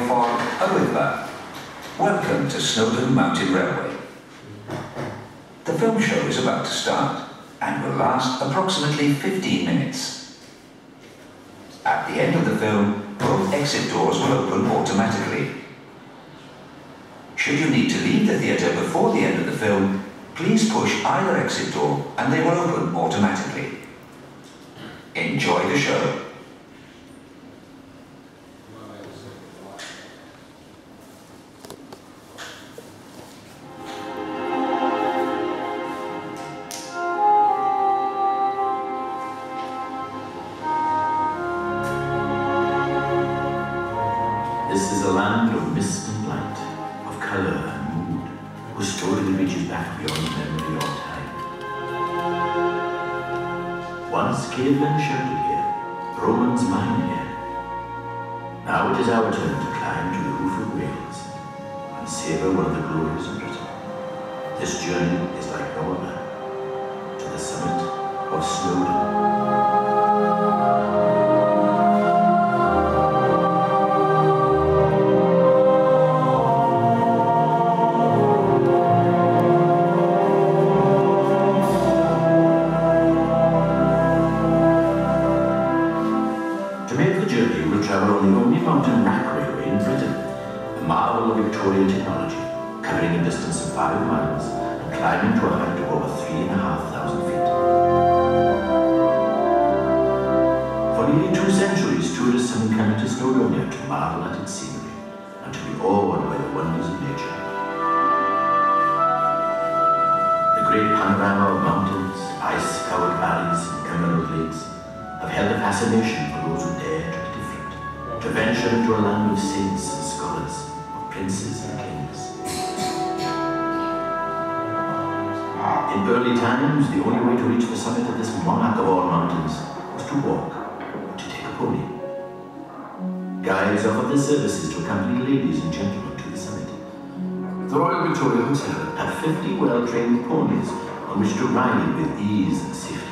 ffordd y Wyddfa. Welcome to Snowdon Mountain Railway. The film show is about to start and will last approximately 15 minutes. At the end of the film, both exit doors will open automatically. Should you need to leave the theatre before the end of the film, please push either exit door and they will open automatically. Enjoy the show. This is a land of mist and light, of colour and mood, whose story reaches back beyond memory or time. Once cavemen sheltered here, Romans mined here. Now it is our turn to climb to the roof of Wales and savour one of the glories of Britain. This journey is like no other, to the summit of Snowdon. Mountain rack railway in Britain, a marvel of Victorian technology, covering a distance of 5 miles and climbing to a height of over 3,500 feet. For nearly 2 centuries, tourists have been coming to Snowdonia to marvel at its scenery and to be awed by the wonders of nature. The great panorama of mountains, ice-covered valleys and emerald lakes have held a fascination for those who dare to to venture into a land of saints and scholars, of princes and kings. In early times, the only way to reach the summit of this monarch of all mountains was to walk, or to take a pony. Guides offered their services to accompany ladies and gentlemen to the summit. The Royal Victoria Hotel had 50 well-trained ponies on which to ride with ease and safety.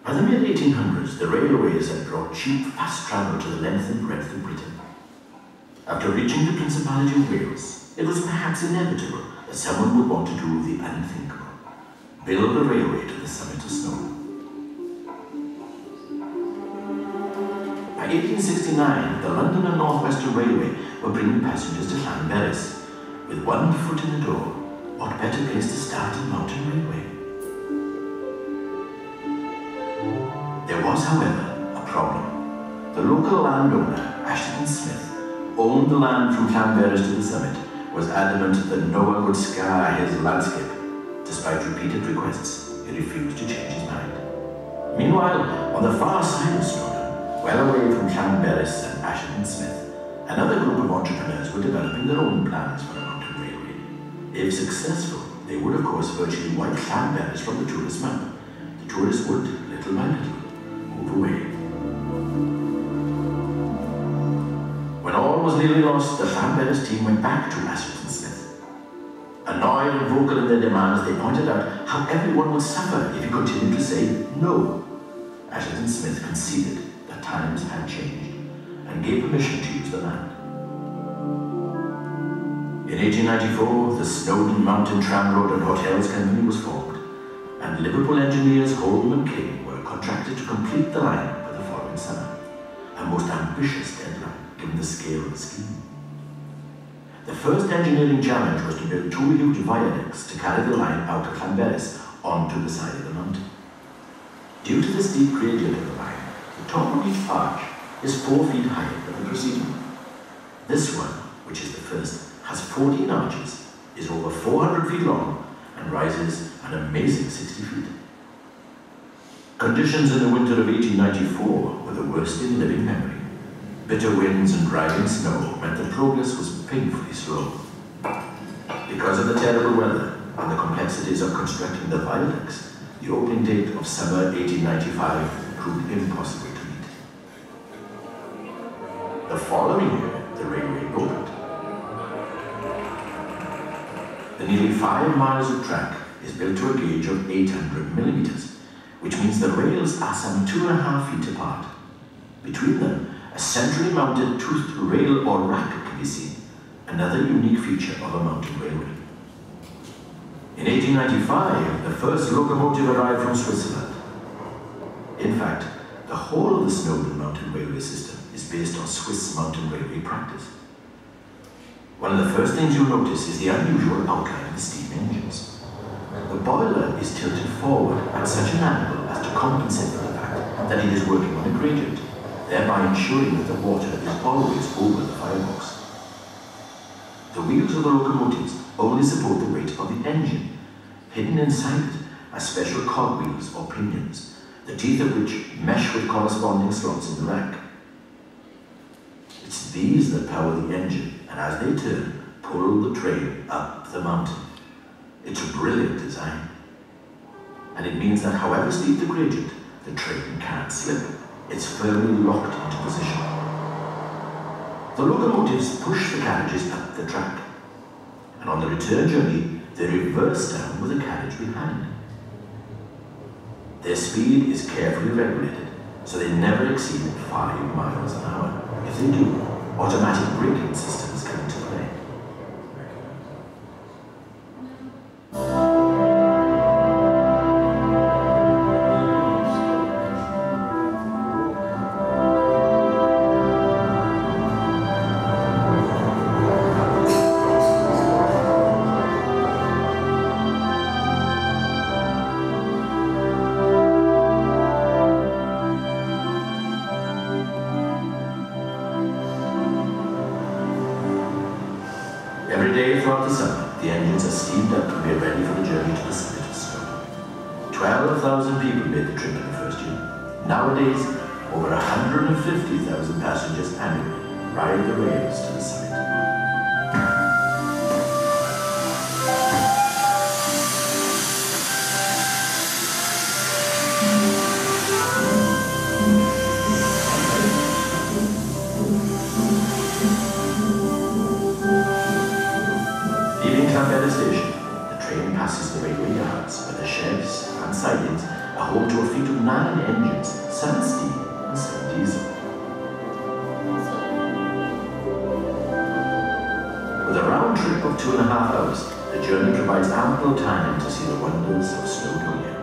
By the mid-1800s, the railways had brought cheap, fast travel to the length and breadth of Britain. After reaching the Principality of Wales, it was perhaps inevitable that someone would want to do the unthinkable: build a railway to the summit of Snow. By 1869, the London and North Western Railway were bringing passengers to Llanberis. With one foot in the door, what better place to start a mountain railway? There was, however, a problem. The local landowner, Edmund Smith, owned the land from Llanberis to the summit, was adamant that no one would scar his landscape. Despite repeated requests, he refused to change his mind. Meanwhile, on the far side of Snowdon, well away from Llanberis and Edmund Smith, another group of entrepreneurs were developing their own plans for a mountain railway. If successful, they would, of course, virtually wipe Llanberis from the tourist map. The tourists would, little by little, move away. When all was nearly lost, the Llanberis team went back to Edmund Smith. Annoyed and vocal in their demands, they pointed out how everyone would suffer if he continued to say no. Edmund Smith conceded that times had changed and gave permission to use the land. In 1894, the Snowdon Mountain Tramroad and Hotels Company was formed, and Liverpool engineers Holm and King were contracted to complete the line by the following summer, a most ambitious deadline given the scale of the scheme. The first engineering challenge was to build 2 huge viaducts to carry the line out of Llanberis onto the side of the mountain. Due to the steep gradient of the line, the top of each arch is 4 feet higher than the preceding. This one, which is the first, has 14 arches, is over 400 feet long, and rises an amazing 60 feet. Conditions in the winter of 1894 were the worst in living memory. Bitter winds and driving snow meant that progress was painfully slow. Because of the terrible weather and the complexities of constructing the viaducts, the opening date of summer 1895 proved impossible to meet. The following year, the railway opened. The nearly 5 miles of track is built to a gauge of 800 millimeters, which means the rails are some 2.5 feet apart. Between them, a centrally mounted toothed rail or rack can be seen, another unique feature of a mountain railway. In 1895, the first locomotive arrived from Switzerland. In fact, the whole of the Snowdon mountain railway system is based on Swiss mountain railway practice. One of the first things you'll notice is the unusual outline of the steam engines. The boiler is tilted forward at such an angle as to compensate for the fact that it is working on a gradient, thereby ensuring that the water is always over the firebox. The wheels of the locomotives only support the weight of the engine. Hidden inside it are special cogwheels or pinions, the teeth of which mesh with corresponding slots in the rack. It's these that power the engine, and as they turn, pull the train up the mountain. It's a brilliant design. And it means that however steep the gradient, the train can't slip. It's firmly locked into position. The locomotives push the carriages up the track, and on the return journey, they reverse down with the carriage behind. Their speed is carefully regulated, so they never exceed 5 miles an hour. If they do, automatic braking systems come into play. Throughout the summer, the engines are steamed up to be ready for the journey to the summit of Snowdon. 12,000 people made the trip in the first year. Nowadays, over 150,000 passengers annually ride the rails to the summit. Station, the train passes the railway yards, where the sheds and sidings are home to a fleet of 9 engines, 7 steam and 7 diesel. With a round trip of 2.5 hours, the journey provides ample time to see the wonders of Snowdonia.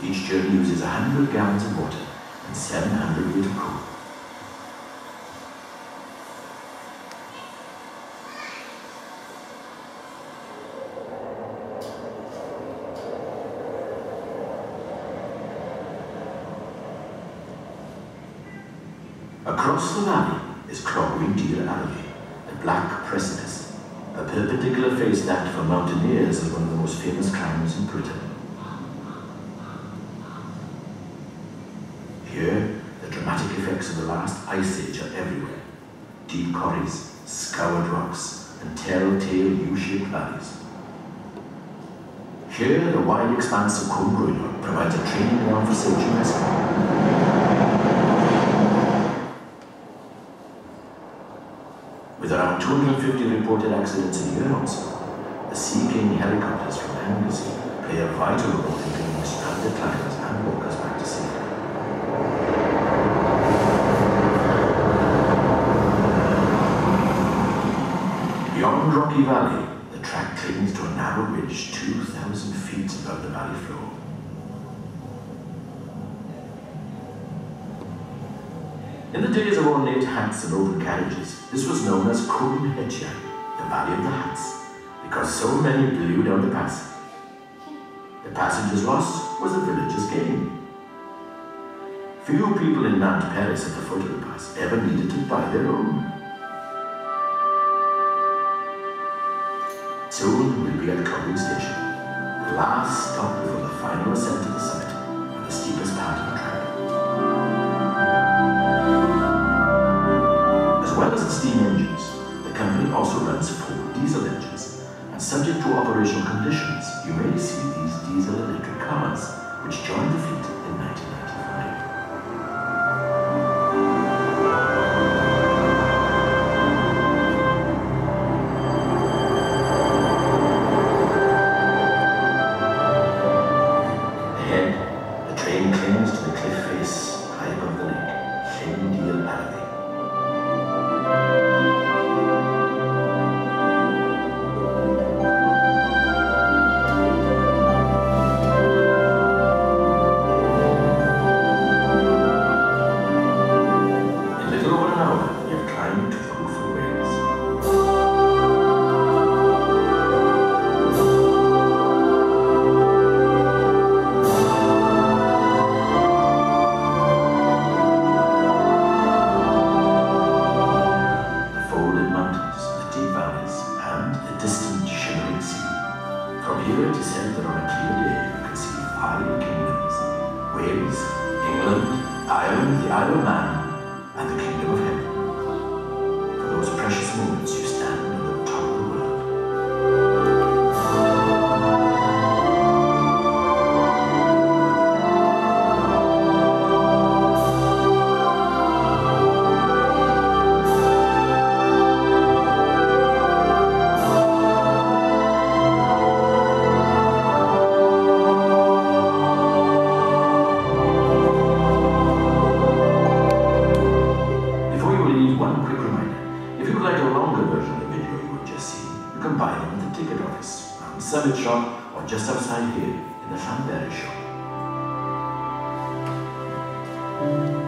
Each journey uses 100 gallons of water and 700 liters of coal. Across the valley is Clogwyn Du'r Arddu, the Black Precipice, a perpendicular face that for mountaineers is one of the most famous climbs in Britain. Here, the dramatic effects of the last ice age are everywhere. Deep corries, scoured rocks, and telltale U-shaped valleys. Here, the wide expanse of Gwynedd provides a training ground for search and rescue. With around 250 reported accidents a year also, the Sea King helicopters from Anglesey play a vital role in bringing stranded climbers and walkers back to safety. Beyond Rocky Valley, the track clings to a narrow ridge 2,000 feet above the valley floor. In the days of ornate hats and open carriages, this was known as Gwynedd, the Valley of the Hats, because so many blew down the pass. The passenger's loss was the village's gain. Few people in Mount Everest at the foot of the pass ever needed to buy their own. Soon we'll be at Clogwyn Station, the last stop before the final ascent to the summit and the steepest part of the track. As well as the steam engines, the company also runs 4 diesel engines, and subject to operational conditions, you may see these diesel electric cars, which joined the fleet in 1995.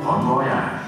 Bon voyage.